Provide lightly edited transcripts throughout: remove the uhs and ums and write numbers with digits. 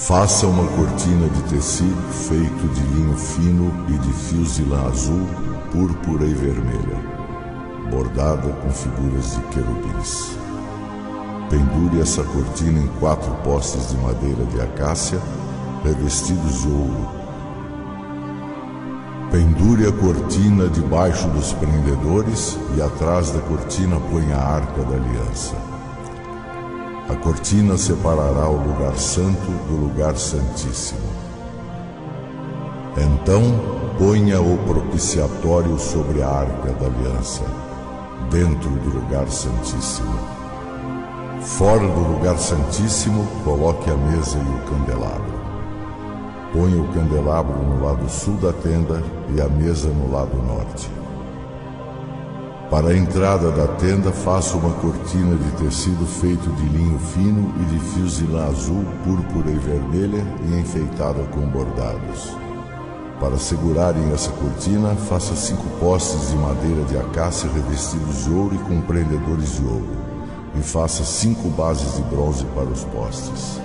Faça uma cortina de tecido feito de linho fino e de fios de lã azul, púrpura e vermelha, bordada com figuras de querubins. Pendure essa cortina em 4 postes de madeira de acácia, revestidos de ouro. Pendure a cortina debaixo dos prendedores e atrás da cortina ponha a Arca da Aliança. A cortina separará o lugar santo do lugar santíssimo. Então, ponha o propiciatório sobre a Arca da Aliança, dentro do lugar santíssimo. Fora do lugar santíssimo, coloque a mesa e o candelabro. Ponha o candelabro no lado sul da tenda e a mesa no lado norte. Para a entrada da tenda, faça uma cortina de tecido feito de linho fino e de fios de lã azul, púrpura e vermelha e enfeitada com bordados. Para segurarem essa cortina, faça 5 postes de madeira de acácia revestidos de ouro e com prendedores de ouro, e faça 5 bases de bronze para os postes.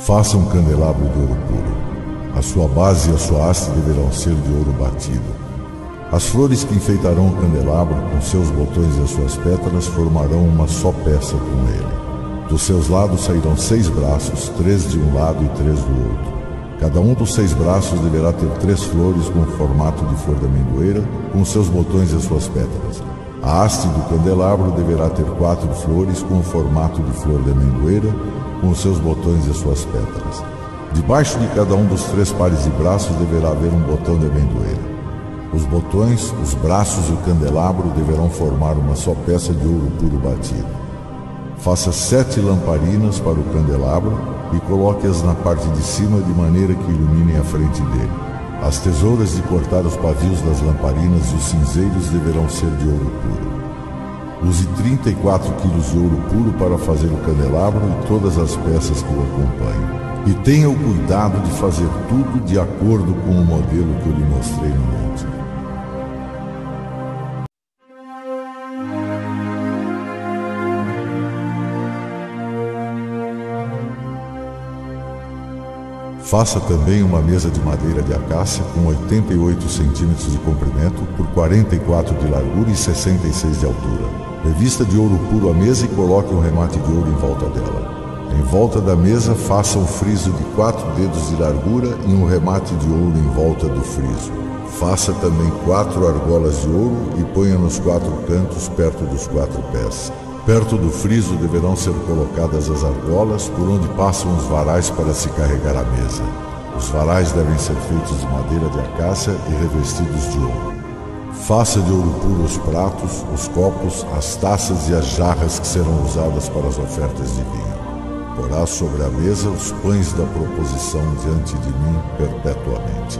Faça um candelabro de ouro puro. A sua base e a sua haste deverão ser de ouro batido. As flores que enfeitarão o candelabro, com seus botões e as suas pétalas, formarão uma só peça com ele. Dos seus lados sairão 6 braços, 3 de um lado e 3 do outro. Cada um dos 6 braços deverá ter 3 flores com formato de flor de amendoeira, com seus botões e as suas pétalas. A haste do candelabro deverá ter 4 flores com o formato de flor de amendoeira, com os seus botões e as suas pétalas. Debaixo de cada um dos 3 pares de braços deverá haver um botão de amendoeira. Os botões, os braços e o candelabro deverão formar uma só peça de ouro puro batido. Faça 7 lamparinas para o candelabro e coloque-as na parte de cima de maneira que iluminem a frente dele. As tesouras de cortar os pavios das lamparinas e os cinzeiros deverão ser de ouro puro. Use 34 quilos de ouro puro para fazer o candelabro e todas as peças que o acompanham. E tenha o cuidado de fazer tudo de acordo com o modelo que eu lhe mostrei no monte. Faça também uma mesa de madeira de acácia com 88 centímetros de comprimento por 44 de largura e 66 de altura. Revista de ouro puro a mesa e coloque um remate de ouro em volta dela. Em volta da mesa, faça um friso de 4 dedos de largura e um remate de ouro em volta do friso. Faça também 4 argolas de ouro e ponha nos 4 cantos perto dos 4 pés. Perto do friso deverão ser colocadas as argolas por onde passam os varais para se carregar a mesa. Os varais devem ser feitos de madeira de acácia e revestidos de ouro. Faça de ouro puro os pratos, os copos, as taças e as jarras que serão usadas para as ofertas de vinho. Porá sobre a mesa os pães da proposição diante de mim perpetuamente.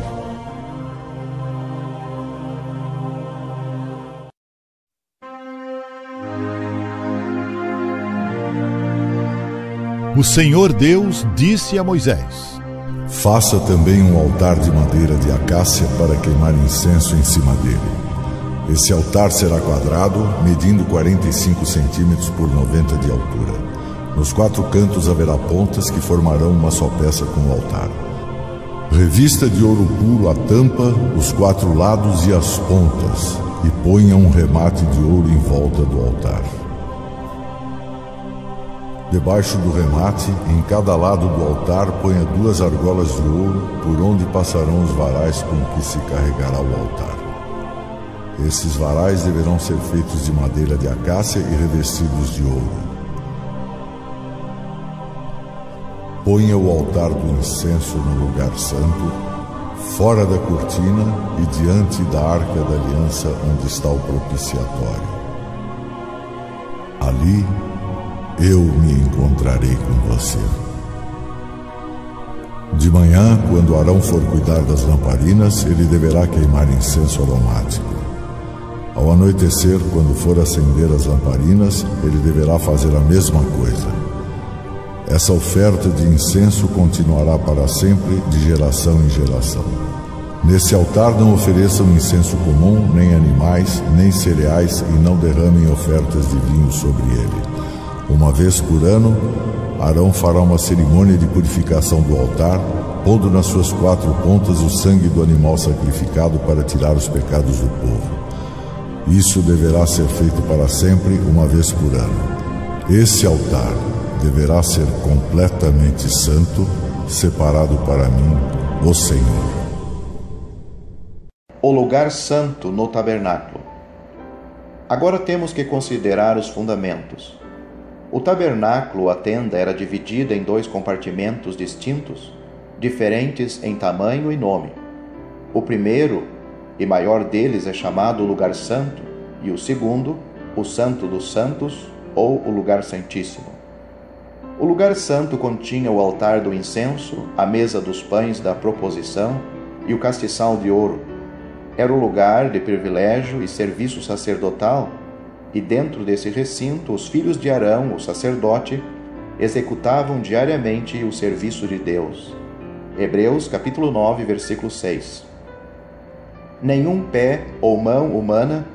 O Senhor Deus disse a Moisés: Faça também um altar de madeira de acácia para queimar incenso em cima dele. Esse altar será quadrado, medindo 45 centímetros por 90 de altura. Nos 4 cantos haverá pontas que formarão uma só peça com o altar. Revista de ouro puro a tampa, os 4 lados e as pontas, e ponha um remate de ouro em volta do altar. Debaixo do remate, em cada lado do altar, ponha 2 argolas de ouro, por onde passarão os varais com que se carregará o altar. Esses varais deverão ser feitos de madeira de acácia e revestidos de ouro. Ponha o altar do incenso no lugar santo, fora da cortina e diante da arca da aliança onde está o propiciatório. Ali eu me encontrarei com você. De manhã, quando Arão for cuidar das lamparinas, ele deverá queimar incenso aromático. Ao anoitecer, quando for acender as lamparinas, ele deverá fazer a mesma coisa. Essa oferta de incenso continuará para sempre, de geração em geração. Nesse altar não ofereçam incenso comum, nem animais, nem cereais, e não derramem ofertas de vinho sobre ele. Uma vez por ano, Arão fará uma cerimônia de purificação do altar, pondo nas suas 4 pontas o sangue do animal sacrificado para tirar os pecados do povo. Isso deverá ser feito para sempre, uma vez por ano. Esse altar deverá ser completamente santo, separado para mim, o Senhor. O lugar santo no tabernáculo. Agora temos que considerar os fundamentos. O tabernáculo, a tenda, era dividida em 2 compartimentos distintos, diferentes em tamanho e nome. O primeiro e maior deles é chamado o lugar santo, e o segundo, o santo dos santos, ou o lugar santíssimo. O lugar santo continha o altar do incenso, a mesa dos pães da proposição e o castiçal de ouro. Era o lugar de privilégio e serviço sacerdotal, e dentro desse recinto os filhos de Arão, o sacerdote, executavam diariamente o serviço de Deus. Hebreus capítulo 9, versículo 6. Nenhum pé ou mão humana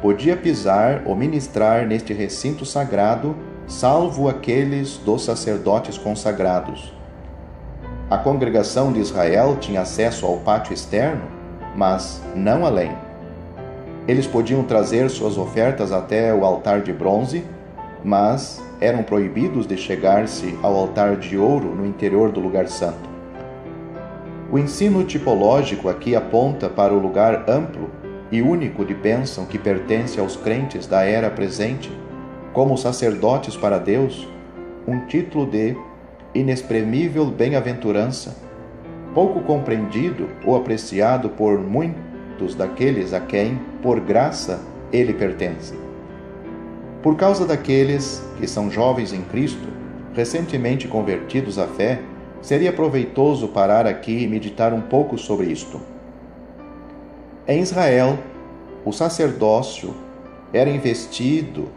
podia pisar ou ministrar neste recinto sagrado, salvo aqueles dos sacerdotes consagrados. A congregação de Israel tinha acesso ao pátio externo, mas não além. Eles podiam trazer suas ofertas até o altar de bronze, mas eram proibidos de chegar-se ao altar de ouro no interior do lugar santo. O ensino tipológico aqui aponta para o lugar amplo e único de bênção que pertence aos crentes da era presente, como sacerdotes para Deus, um título de inexprimível bem-aventurança, pouco compreendido ou apreciado por muitos daqueles a quem, por graça, ele pertence. Por causa daqueles que são jovens em Cristo, recentemente convertidos à fé, seria proveitoso parar aqui e meditar um pouco sobre isto. Em Israel, o sacerdócio era investido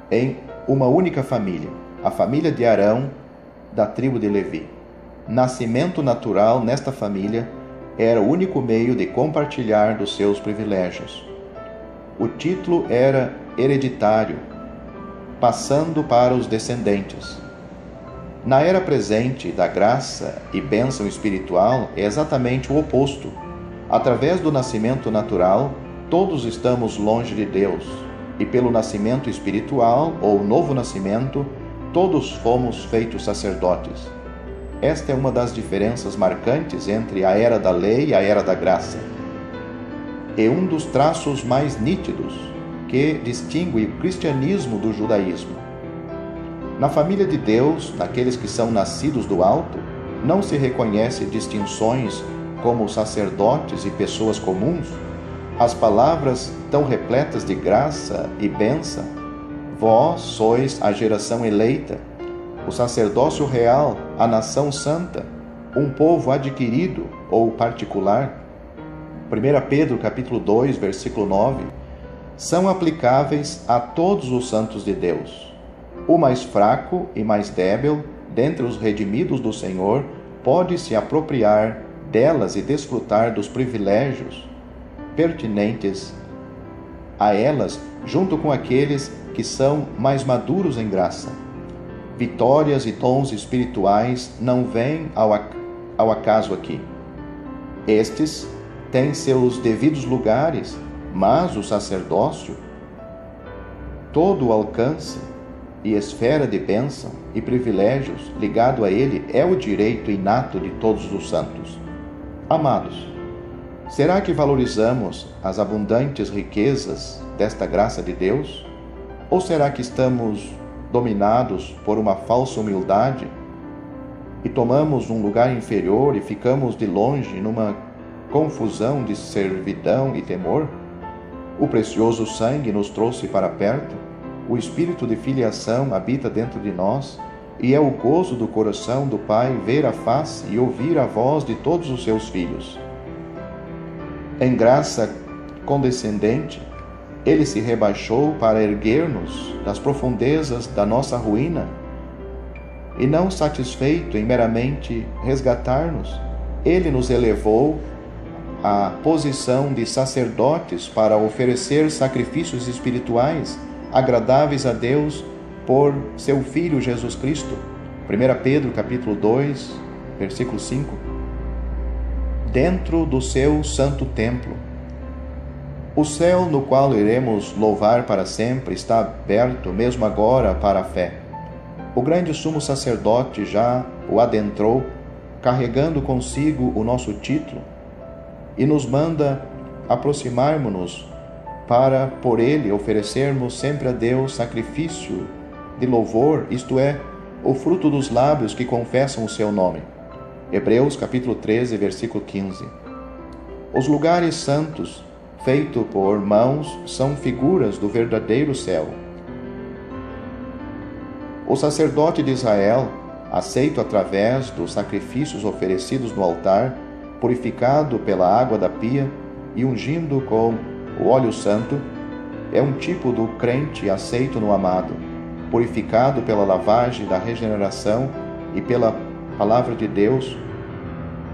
em uma única família, a família de Arão, da tribo de Levi. Nascimento natural nesta família era o único meio de compartilhar dos seus privilégios. O título era hereditário, passando para os descendentes. Na era presente da graça e bênção espiritual é exatamente o oposto. Através do nascimento natural, todos estamos longe de Deus, e pelo nascimento espiritual, ou novo nascimento, todos fomos feitos sacerdotes. Esta é uma das diferenças marcantes entre a era da lei e a era da graça. É um dos traços mais nítidos que distingue o cristianismo do judaísmo. Na família de Deus, naqueles que são nascidos do alto, não se reconhece distinções como sacerdotes e pessoas comuns. As palavras tão repletas de graça e bênção, vós sois a geração eleita, o sacerdócio real, a nação santa, um povo adquirido ou particular. 1 Pedro capítulo 2, versículo 9, são aplicáveis a todos os santos de Deus. O mais fraco e mais débil, dentre os redimidos do Senhor, pode se apropriar delas e desfrutar dos privilégios pertinentes a elas, junto com aqueles que são mais maduros em graça. Vitórias e dons espirituais não vêm ao acaso aqui. Estes têm seus devidos lugares, mas o sacerdócio, todo o alcance e esfera de bênção e privilégios ligado a ele é o direito inato de todos os santos. Amados, será que valorizamos as abundantes riquezas desta graça de Deus? Ou será que estamos dominados por uma falsa humildade e tomamos um lugar inferior e ficamos de longe numa confusão de servidão e temor? O precioso sangue nos trouxe para perto, o espírito de filiação habita dentro de nós e é o gozo do coração do Pai ver a face e ouvir a voz de todos os seus filhos. Em graça condescendente, Ele se rebaixou para erguer-nos das profundezas da nossa ruína e, não satisfeito em meramente resgatar-nos, Ele nos elevou à posição de sacerdotes para oferecer sacrifícios espirituais agradáveis a Deus por seu Filho Jesus Cristo. 1 Pedro capítulo 2, versículo 5. Dentro do seu santo templo. O céu no qual iremos louvar para sempre está aberto mesmo agora para a fé. O grande sumo sacerdote já o adentrou, carregando consigo o nosso título, e nos manda aproximarmos-nos para, por ele, oferecermos sempre a Deus sacrifício de louvor, isto é, o fruto dos lábios que confessam o seu nome. Hebreus capítulo 13, versículo 15. Os lugares santos, feitos por mãos, são figuras do verdadeiro céu. O sacerdote de Israel, aceito através dos sacrifícios oferecidos no altar, purificado pela água da pia e ungindo com o óleo santo, é um tipo do crente aceito no amado, purificado pela lavagem da regeneração e pela palavra de Deus,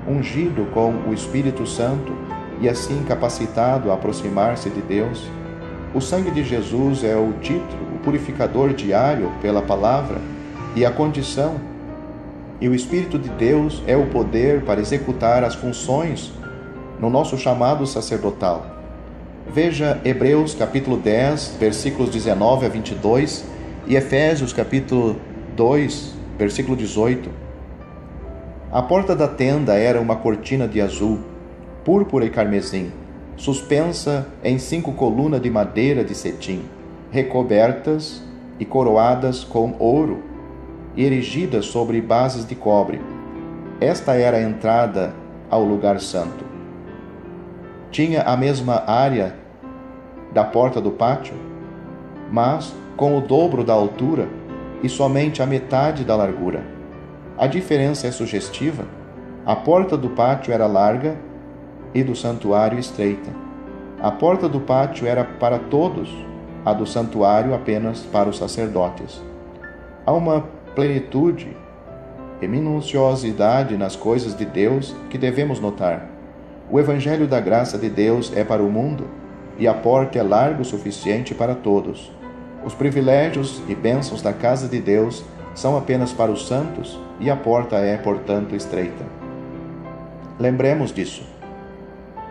ungido com o Espírito Santo e assim capacitado a aproximar-se de Deus. O sangue de Jesus é o título, o purificador diário pela palavra e a condição, e o Espírito de Deus é o poder para executar as funções no nosso chamado sacerdotal. Veja Hebreus capítulo 10, versículos 19 a 22 e Efésios capítulo 2, versículo 18. A porta da tenda era uma cortina de azul, púrpura e carmesim, suspensa em 5 colunas de madeira de cetim, recobertas e coroadas com ouro e erigidas sobre bases de cobre. Esta era a entrada ao lugar santo. Tinha a mesma área da porta do pátio, mas com o dobro da altura e somente a metade da largura. A diferença é sugestiva. A porta do pátio era larga e do santuário estreita. A porta do pátio era para todos, a do santuário apenas para os sacerdotes. Há uma plenitude e minuciosidade nas coisas de Deus que devemos notar. O Evangelho da graça de Deus é para o mundo, e a porta é larga o suficiente para todos. Os privilégios e bênçãos da casa de Deus são apenas para os santos, e a porta é, portanto, estreita. Lembremos disso.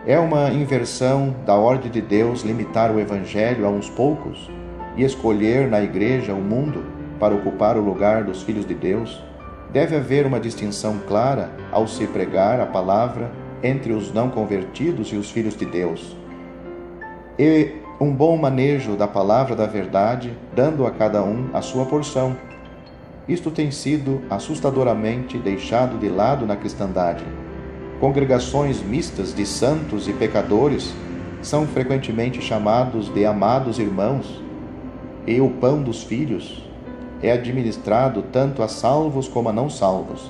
É uma inversão da ordem de Deus limitar o Evangelho a uns poucos e escolher na igreja o mundo para ocupar o lugar dos filhos de Deus. Deve haver uma distinção clara ao se pregar a palavra entre os não convertidos e os filhos de Deus, e um bom manejo da palavra da verdade, dando a cada um a sua porção. Isto tem sido assustadoramente deixado de lado na cristandade. Congregações mistas de santos e pecadores são frequentemente chamados de amados irmãos, e o pão dos filhos é administrado tanto a salvos como a não salvos.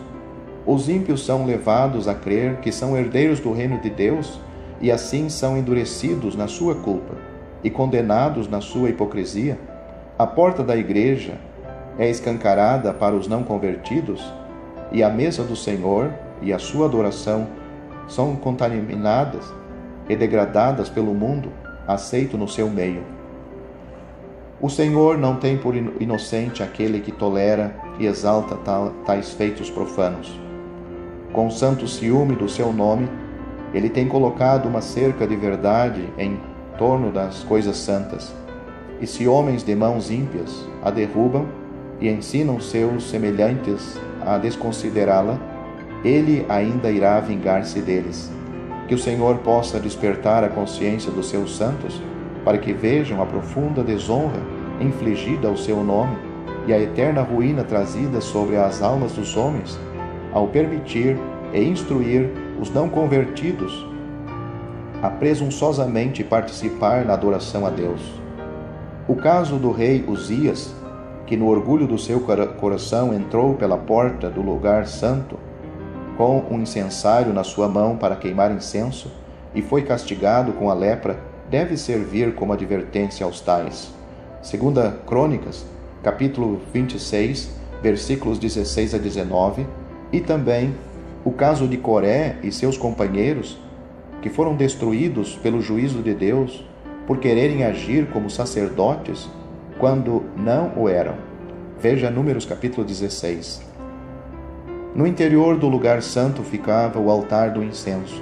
Os ímpios são levados a crer que são herdeiros do reino de Deus e assim são endurecidos na sua culpa e condenados na sua hipocrisia. A porta da igreja é escancarada para os não convertidos e a mesa do Senhor e a sua adoração são contaminadas e degradadas pelo mundo aceito no seu meio. O Senhor não tem por inocente aquele que tolera e exalta tais feitos profanos. Com santo ciúme do seu nome, ele tem colocado uma cerca de verdade em torno das coisas santas. E se homens de mãos ímpias a derrubam e ensinam seus semelhantes a desconsiderá-la, ele ainda irá vingar-se deles. Que o Senhor possa despertar a consciência dos seus santos, para que vejam a profunda desonra infligida ao seu nome e a eterna ruína trazida sobre as almas dos homens, ao permitir e instruir os não convertidos a presunçosamente participar na adoração a Deus. O caso do rei Uzias, que no orgulho do seu coração entrou pela porta do lugar santo, com um incensário na sua mão para queimar incenso, e foi castigado com a lepra, deve servir como advertência aos tais. 2 Crônicas, capítulo 26, versículos 16 a 19, e também o caso de Coré e seus companheiros, que foram destruídos pelo juízo de Deus por quererem agir como sacerdotes quando não o eram. Veja Números capítulo 16. No interior do lugar santo ficava o altar do incenso,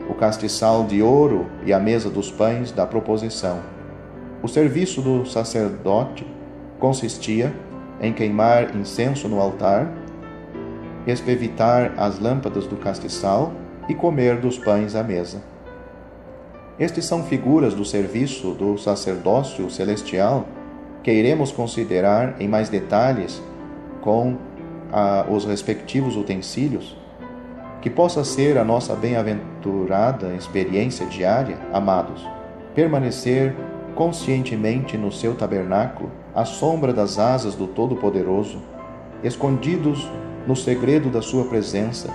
o castiçal de ouro e a mesa dos pães da proposição. O serviço do sacerdote consistia em queimar incenso no altar, espevitar as lâmpadas do castiçal e comer dos pães à mesa. Estes são figuras do serviço do sacerdócio celestial que iremos considerar em mais detalhes com os respectivos utensílios. Que possa ser a nossa bem-aventurada experiência diária, amados, permanecer conscientemente no seu tabernáculo, à sombra das asas do Todo-Poderoso, escondidos no segredo da sua presença,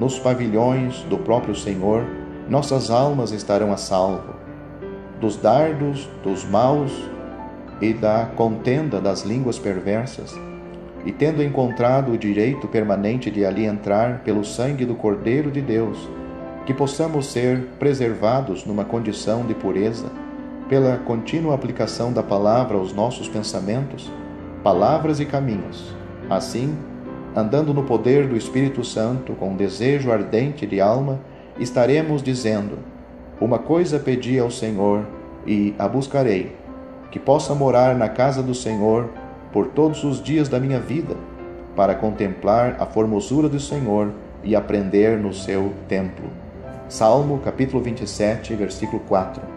nos pavilhões do próprio Senhor. Nossas almas estarão a salvo dos dardos dos maus e da contenda das línguas perversas, e tendo encontrado o direito permanente de ali entrar pelo sangue do Cordeiro de Deus, que possamos ser preservados numa condição de pureza, pela contínua aplicação da palavra aos nossos pensamentos, palavras e caminhos. Assim, andando no poder do Espírito Santo com desejo ardente de alma, estaremos dizendo: uma coisa pedi ao Senhor e a buscarei, que possa morar na casa do Senhor por todos os dias da minha vida, para contemplar a formosura do Senhor e aprender no seu templo. Salmo capítulo 27, versículo 4.